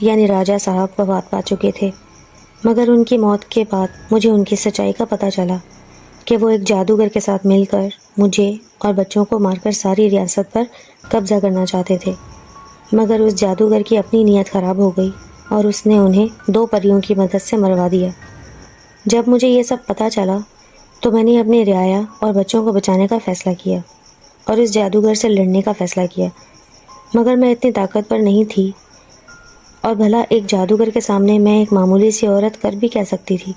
یعنی راجہ صاحب وفات پا چکے تھے، مگر ان کی موت کے بعد مجھے ان کی سچائی کا پتہ چلا کہ وہ ایک جادوگر کے ساتھ مل کر مجھے اور بچوں کو مار کر ساری ریاست پر قبضہ کرنا چاہتے تھے، مگر اس جادوگر کی اپنی نیت خراب ہو گئی اور اس نے انہیں 2 پریوں کی مدد سے مروا دیا۔ جب مجھے یہ سب پتہ چلا تو میں نے اپنی رعایا اور بچوں کو بچانے کا فیصلہ کیا اور اس جادوگر سے لڑنے کا فیصلہ کیا، مگر میں اتنی طاقتور نہیں تھی اور بھلا ایک جادوگر کے سامنے میں ایک معمولی سی عورت کر بھی کیا سکتی تھی۔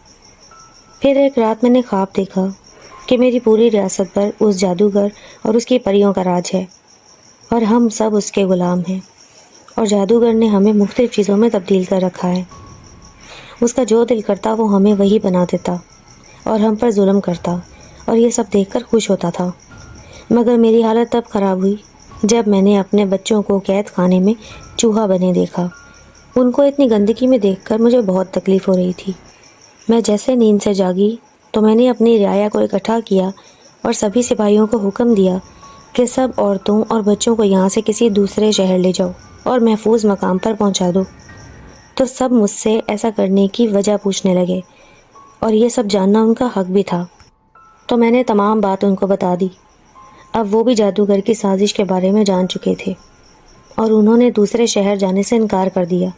پھر ایک رات میں نے خواب دیکھا کہ میری پوری ریاست پر اس جادوگر اور اس کی پریوں کا راج ہے اور ہم سب اس کے غلام ہیں، اور جادوگر نے ہمیں مختلف چیزوں میں تبدیل کر رکھا ہے۔ اس کا جو دل کرتا وہ ہمیں وہی بنا دیتا اور ہم پر ظلم کرتا، اور یہ سب دیکھ کر خوش ہوتا تھا۔ مگر میری حالت تب خراب ہوئی جب میں نے اپنے بچوں کو قید خانے میں چوہا بنے دیکھا۔ ان کو اتنی گندگی میں دیکھ کر مجھے بہت تکلیف ہو رہی تھی۔ میں جیسے نیند سے جاگی تو میں نے اپنی رعایا کو اکٹھا کیا اور سبھی سپاہیوں کو حکم دیا کہ سب عورتوں اور بچوں کو یہاں سے کسی دوسرے شہر لے جاؤ اور محفوظ مقام پر پہنچا دو۔ تو سب مجھ سے ایسا کرنے کی وجہ پوچھنے لگے، اور یہ سب جاننا ان کا حق بھی تھا۔ تو میں نے تمام بات ان کو بتا دی۔ اب وہ بھی جادوگر کی سازش کے بارے میں جان چکے تھے، اور انہوں نے دوسرے شہر جانے سے انکار کر دیا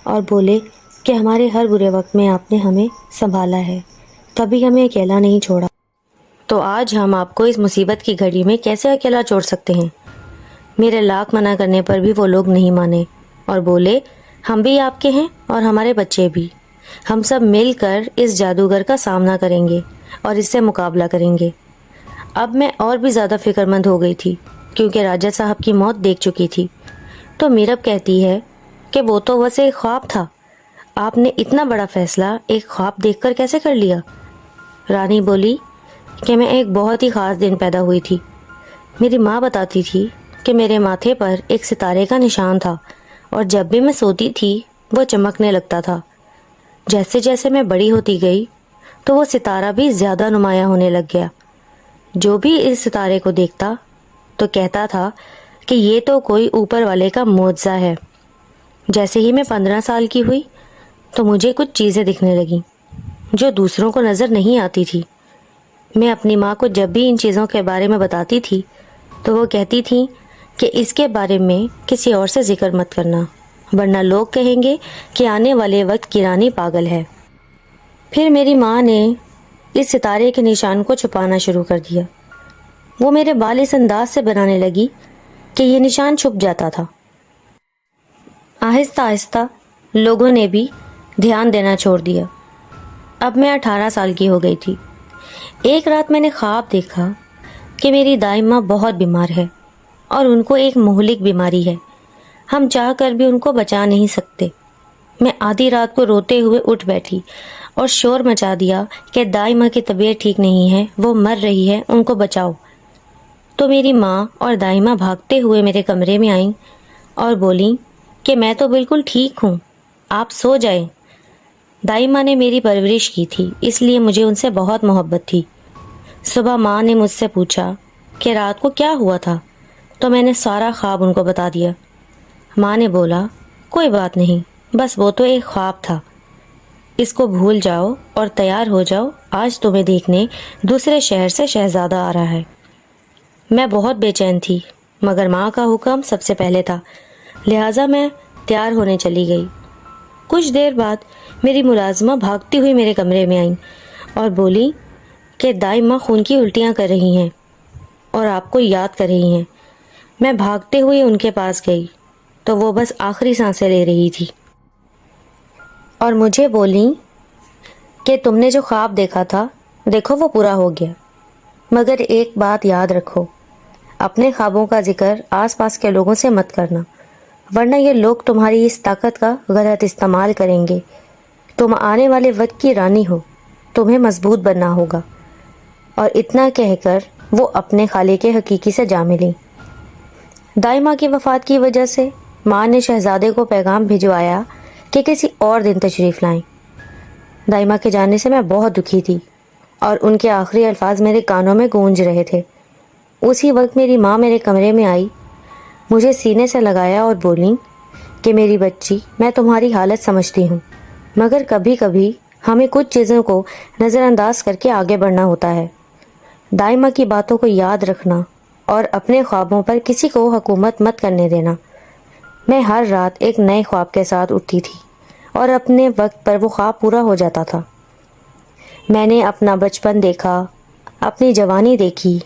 اور بولے کہ ہمارے ہر برے وقت میں آپ نے ہمیں سنبھالا ہے، کبھی ہمیں اکیلا نہیں چھوڑا، تو آج ہم آپ کو اس مصیبت کی گھڑی میں کیسے اکیلا چھوڑ سکتے ہیں۔ میرے لاکھ منع کرنے پر بھی وہ لوگ نہیں مانے اور بولے ہم بھی آپ کے ہیں اور ہمارے بچے بھی، ہم سب مل کر اس جادوگر کا سامنا کریں گے اور اس سے مقابلہ کریں گے۔ اب میں اور بھی زیادہ فکر مند ہو گئی تھی کیونکہ راجہ صاحب کی موت دیکھ چکی تھی۔ تو میرب کہتی ہے کہ وہ تو بس ایک خواب تھا، آپ نے اتنا بڑا فیصلہ ایک خواب دیکھ کر کیسے کر لیا؟ رانی بولی کہ میں ایک بہت ہی خاص دن پیدا ہوئی تھی۔ میری ماں بتاتی تھی کہ میرے ماتھے پر ایک ستارے کا نشان تھا اور جب بھی میں سوتی تھی وہ چمکنے لگتا تھا۔ جیسے جیسے میں بڑی ہوتی گئی تو وہ ستارہ بھی زیادہ نمایاں ہونے لگ گیا۔ جو بھی اس ستارے کو دیکھتا تو کہتا تھا کہ یہ تو کوئی اوپر والے کا معجزہ ہے۔ جیسے ہی میں 15 سال کی ہوئی تو مجھے کچھ چیزیں دکھنے لگیں جو دوسروں کو نظر نہیں آتی تھی۔ میں اپنی ماں کو جب بھی ان چیزوں کے بارے میں بتاتی تھی تو وہ کہتی تھی کہ اس کے بارے میں کسی اور سے ذکر مت کرنا، ورنہ لوگ کہیں گے کہ آنے والے وقت کی رانی پاگل ہے۔ پھر میری ماں نے اس ستارے کے نشان کو چھپانا شروع کر دیا۔ وہ میرے بال اس انداز سے بنانے لگی کہ یہ نشان چھپ جاتا تھا۔ آہستہ آہستہ لوگوں نے بھی دھیان دینا چھوڑ دیا۔ اب میں 18 سال کی ہو گئی تھی۔ ایک رات میں نے خواب دیکھا کہ میری دائی ماں بہت بیمار ہے اور ان کو ایک مہلک بیماری ہے، ہم چاہ کر بھی ان کو بچا نہیں سکتے۔ میں آدھی رات کو روتے ہوئے اٹھ بیٹھی اور شور مچا دیا کہ دائی ماں کی طبیعت ٹھیک نہیں ہے، وہ مر رہی ہے، ان کو بچاؤ۔ تو میری ماں اور دائی ماں بھاگتے ہوئے میرے کمرے میں آئیں اور بولیں کہ میں تو بالکل ٹھیک ہوں، آپ سو جائیں۔ دائی ماں نے میری پرورش کی تھی، اس لیے مجھے ان سے بہت محبت تھی۔ صبح ماں نے مجھ سے پوچھا کہ رات کو کیا ہوا تھا، تو میں نے سارا خواب ان کو بتا دیا۔ ماں نے بولا کوئی بات نہیں، بس وہ تو ایک خواب تھا، اس کو بھول جاؤ اور تیار ہو جاؤ، آج تمہیں دیکھنے دوسرے شہر سے شہزادہ آ رہا ہے۔ میں بہت بے چین تھی، مگر ماں کا حکم سب سے پہلے تھا، لہٰذا میں تیار ہونے چلی گئی۔ کچھ دیر بعد میری ملازمہ بھاگتی ہوئی میرے کمرے میں آئیں اور بولی کہ دائی ماں خون کی الٹیاں کر رہی ہیں اور آپ کو یاد کر رہی ہیں۔ میں بھاگتے ہوئے ان کے پاس گئی تو وہ بس آخری سانسیں لے رہی تھی اور مجھے بولیں کہ تم نے جو خواب دیکھا تھا دیکھو وہ پورا ہو گیا، مگر ایک بات یاد رکھو، اپنے خوابوں کا ذکر آس پاس کے لوگوں سے مت کرنا، ورنہ یہ لوگ تمہاری اس طاقت کا غلط استعمال کریں گے۔ تم آنے والے وقت کی رانی ہو، تمہیں مضبوط بننا ہوگا۔ اور اتنا کہہ کر وہ اپنے خالق حقیقی سے جا ملی۔ دائی ماں کی وفات کی وجہ سے ماں نے شہزادے کو پیغام بھجوایا کہ کسی اور دن تشریف لائیں۔ دائی ماں کے جانے سے میں بہت دکھی تھی اور ان کے آخری الفاظ میرے کانوں میں گونج رہے تھے۔ اسی وقت میری ماں میرے کمرے میں آئی، مجھے سینے سے لگایا اور بولیں کہ میری بچی میں تمہاری حالت سمجھتی ہوں، مگر کبھی کبھی ہمیں کچھ چیزوں کو نظر انداز کر کے آگے بڑھنا ہوتا ہے۔ دائمہ کی باتوں کو یاد رکھنا اور اپنے خوابوں پر کسی کو حکومت مت کرنے دینا۔ میں ہر رات ایک نئے خواب کے ساتھ اٹھتی تھی اور اپنے وقت پر وہ خواب پورا ہو جاتا تھا۔ میں نے اپنا بچپن دیکھا، اپنی جوانی دیکھی،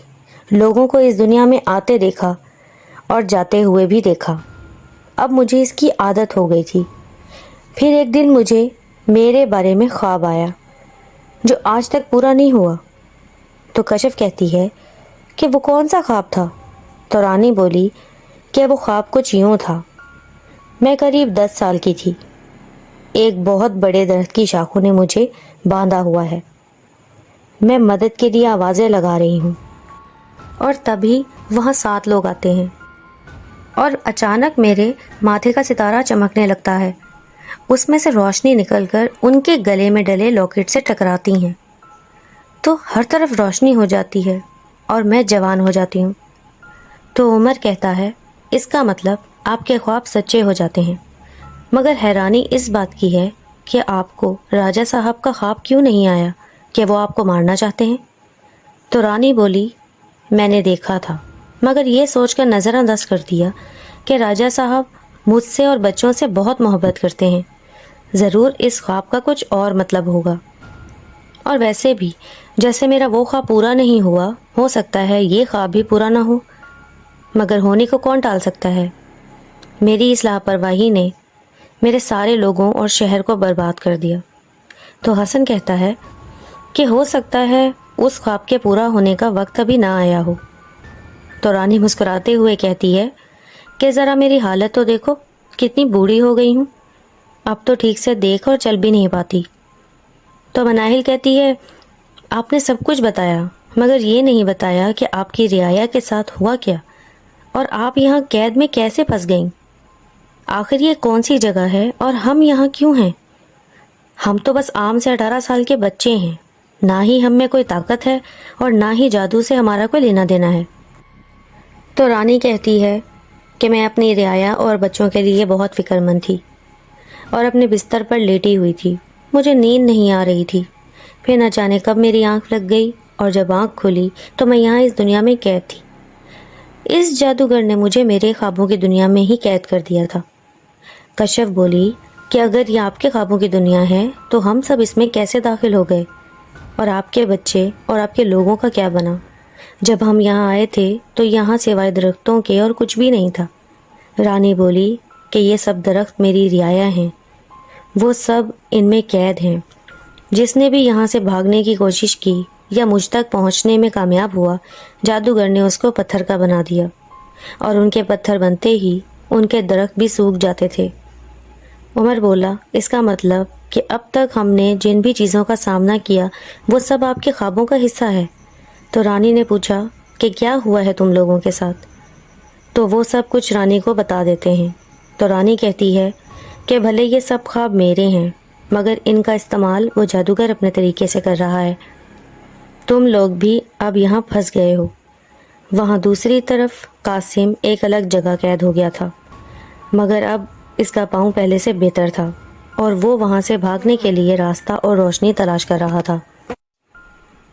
لوگوں کو اس دنیا میں آتے دیکھا اور جاتے ہوئے بھی دیکھا۔ اب مجھے اس کی عادت ہو گئی تھی۔ پھر ایک دن مجھے میرے بارے میں خواب آیا جو آج تک پورا نہیں ہوا۔ تو کشف کہتی ہے کہ وہ کون سا خواب تھا؟ تو رانی بولی کہ وہ خواب کچھ یوں تھا۔ میں قریب 10 سال کی تھی۔ ایک بہت بڑے درخت کی شاخوں نے مجھے باندھا ہوا ہے۔ میں مدد کے لیے آوازیں لگا رہی ہوں اور تبھی وہاں 7 لوگ آتے ہیں اور اچانک میرے ماتھے کا ستارہ چمکنے لگتا ہے۔ اس میں سے روشنی نکل کر ان کے گلے میں ڈلے لاکٹ سے ٹکراتی ہیں تو ہر طرف روشنی ہو جاتی ہے اور میں جوان ہو جاتی ہوں۔ تو عمر کہتا ہے اس کا مطلب آپ کے خواب سچے ہو جاتے ہیں، مگر حیرانی اس بات کی ہے کہ آپ کو راجہ صاحب کا خواب کیوں نہیں آیا کہ وہ آپ کو مارنا چاہتے ہیں؟ تو رانی بولی میں نے دیکھا تھا، مگر یہ سوچ کر نظر انداز کر دیا کہ راجہ صاحب مجھ سے اور بچوں سے بہت محبت کرتے ہیں، ضرور اس خواب کا کچھ اور مطلب ہوگا۔ اور ویسے بھی جیسے میرا وہ خواب پورا نہیں ہوا، ہو سکتا ہے یہ خواب بھی پورا نہ ہو، مگر ہونے کو کون ٹال سکتا ہے؟ میری اس لاپرواہی نے میرے سارے لوگوں اور شہر کو برباد کر دیا۔ تو حسن کہتا ہے کہ ہو سکتا ہے اس خواب کے پورا ہونے کا وقت ابھی نہ آیا ہو۔ تو رانی مسکراتے ہوئے کہتی ہے کہ ذرا میری حالت تو دیکھو، کتنی بوڑھی ہو گئی ہوں، اب تو ٹھیک سے دیکھ اور چل بھی نہیں پاتی۔ تو مناہل کہتی ہے آپ نے سب کچھ بتایا، مگر یہ نہیں بتایا کہ آپ کی رعایا کے ساتھ ہوا کیا اور آپ یہاں قید میں کیسے پھنس گئیں؟ آخر یہ کون سی جگہ ہے اور ہم یہاں کیوں ہیں؟ ہم تو بس عام سے 18 سال کے بچے ہیں، نہ ہی ہم میں کوئی طاقت ہے اور نہ ہی جادو سے ہمارا کوئی لینا دینا ہے۔ تو رانی کہتی ہے کہ میں اپنی رعایا اور بچوں کے لیے بہت فکر مند تھی اور اپنے بستر پر لیٹی ہوئی تھی۔ مجھے نیند نہیں آ رہی تھی۔ پھر نہ جانے کب میری آنکھ لگ گئی اور جب آنکھ کھلی تو میں یہاں اس دنیا میں قید تھی۔ اس جادوگر نے مجھے میرے خوابوں کی دنیا میں ہی قید کر دیا تھا۔ کشف بولی کہ اگر یہ آپ کے خوابوں کی دنیا ہے تو ہم سب اس میں کیسے داخل ہو گئے، اور آپ کے بچے اور آپ کے لوگوں کا کیا بنا؟ جب ہم یہاں آئے تھے تو یہاں سوائے درختوں کے اور کچھ بھی نہیں تھا۔ رانی بولی کہ یہ سب درخت میری رعایا ہیں، وہ سب ان میں قید ہیں۔ جس نے بھی یہاں سے بھاگنے کی کوشش کی یا مجھ تک پہنچنے میں کامیاب ہوا، جادوگر نے اس کو پتھر کا بنا دیا، اور ان کے پتھر بنتے ہی ان کے درخت بھی سوکھ جاتے تھے۔ عمر بولا اس کا مطلب کہ اب تک ہم نے جن بھی چیزوں کا سامنا کیا وہ سب آپ کے خوابوں کا حصہ ہے۔ تو رانی نے پوچھا کہ کیا ہوا ہے تم لوگوں کے ساتھ؟ تو وہ سب کچھ رانی کو بتا دیتے ہیں۔ تو رانی کہتی ہے کہ بھلے یہ سب خواب میرے ہیں، مگر ان کا استعمال وہ جادوگر اپنے طریقے سے کر رہا ہے۔ تم لوگ بھی اب یہاں پھنس گئے ہو۔ وہاں دوسری طرف قاسم ایک الگ جگہ قید ہو گیا تھا، مگر اب اس کا پاؤں پہلے سے بہتر تھا اور وہ وہاں سے بھاگنے کے لیے راستہ اور روشنی تلاش کر رہا تھا۔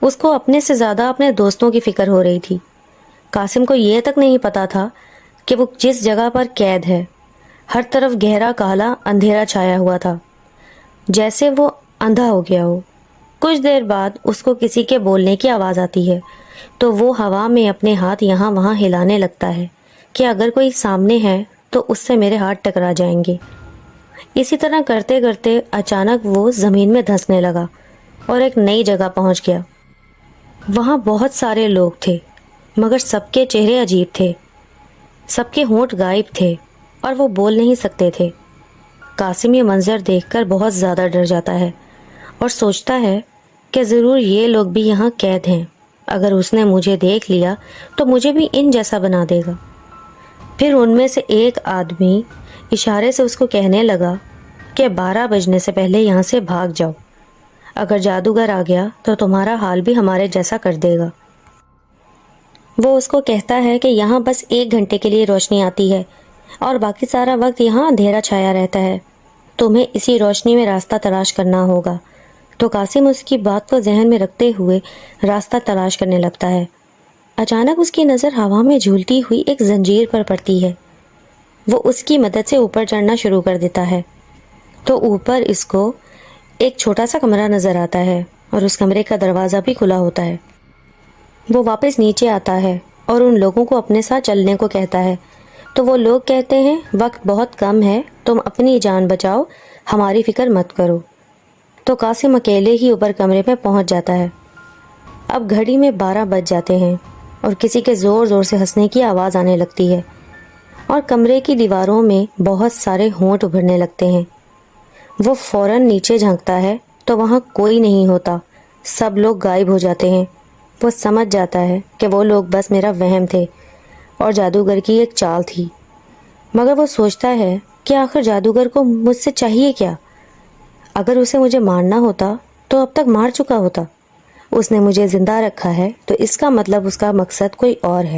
اس کو اپنے سے زیادہ اپنے دوستوں کی فکر ہو رہی تھی۔ قاسم کو یہ تک نہیں پتا تھا کہ وہ جس جگہ پر قید ہے ہر طرف گہرا کالا اندھیرا چھایا ہوا تھا، جیسے وہ اندھا ہو گیا ہو۔ کچھ دیر بعد اس کو کسی کے بولنے کی آواز آتی ہے تو وہ ہوا میں اپنے ہاتھ یہاں وہاں ہلانے لگتا ہے کہ اگر کوئی سامنے ہے تو اس سے میرے ہاتھ ٹکرا جائیں گے۔ اسی طرح کرتے کرتے اچانک وہ زمین میں دھنسنے لگا اور ایک نئی جگہ پہنچ گیا۔ وہاں بہت سارے لوگ تھے، مگر سب کے چہرے عجیب تھے، سب کے ہونٹ غائب تھے اور وہ بول نہیں سکتے تھے۔ قاسم یہ منظر دیکھ کر بہت زیادہ ڈر جاتا ہے اور سوچتا ہے کہ ضرور یہ لوگ بھی یہاں قید ہیں، اگر اس نے مجھے دیکھ لیا تو مجھے بھی ان جیسا بنا دے گا۔ پھر ان میں سے ایک آدمی اشارے سے اس کو کہنے لگا کہ 12 بجنے سے پہلے یہاں سے بھاگ جاؤ، اگر جادوگر آ گیا تو تمہارا حال بھی ہمارے جیسا کر دے گا۔ وہ اس کو کہتا ہے کہ یہاں بس 1 گھنٹے کے لیے روشنی آتی ہے، اور باقی سارا وقت یہاں اندھیرا چھایا رہتا ہے. تمہیں اسی روشنی میں راستہ تلاش کرنا ہوگا. تو قاسم اس کی بات کو ذہن میں رکھتے ہوئے راستہ تلاش کرنے لگتا ہے. اچانک اس کی نظر ہوا میں جھولتی ہوئی ایک زنجیر پر پڑتی ہے. وہ اس کی مدد سے اوپر چڑھنا شروع کر دیتا ہے. تو اوپر اس کو ایک چھوٹا سا کمرہ نظر آتا ہے اور اس کمرے کا دروازہ بھی کھلا ہوتا ہے. وہ واپس نیچے آتا ہے اور ان لوگوں کو اپنے ساتھ چلنے کو کہتا ہے. تو وہ لوگ کہتے ہیں وقت بہت کم ہے، تم اپنی جان بچاؤ، ہماری فکر مت کرو. تو قاسم اکیلے ہی اوپر کمرے میں پہنچ جاتا ہے. اب گھڑی میں 12 بج جاتے ہیں اور کسی کے زور زور سے ہنسنے کی آواز آنے لگتی ہے اور کمرے کی دیواروں میں بہت سارے ہونٹ ابھرنے لگتے ہیں. وہ فوراً نیچے جھانکتا ہے تو وہاں کوئی نہیں ہوتا، سب لوگ غائب ہو جاتے ہیں. وہ سمجھ جاتا ہے کہ وہ لوگ بس میرا وہم تھے اور جادوگر کی ایک چال تھی. مگر وہ سوچتا ہے کہ آخر جادوگر کو مجھ سے چاہیے کیا؟ اگر اسے مجھے مارنا ہوتا تو اب تک مار چکا ہوتا. اس نے مجھے زندہ رکھا ہے تو اس کا مطلب اس کا مقصد کوئی اور ہے.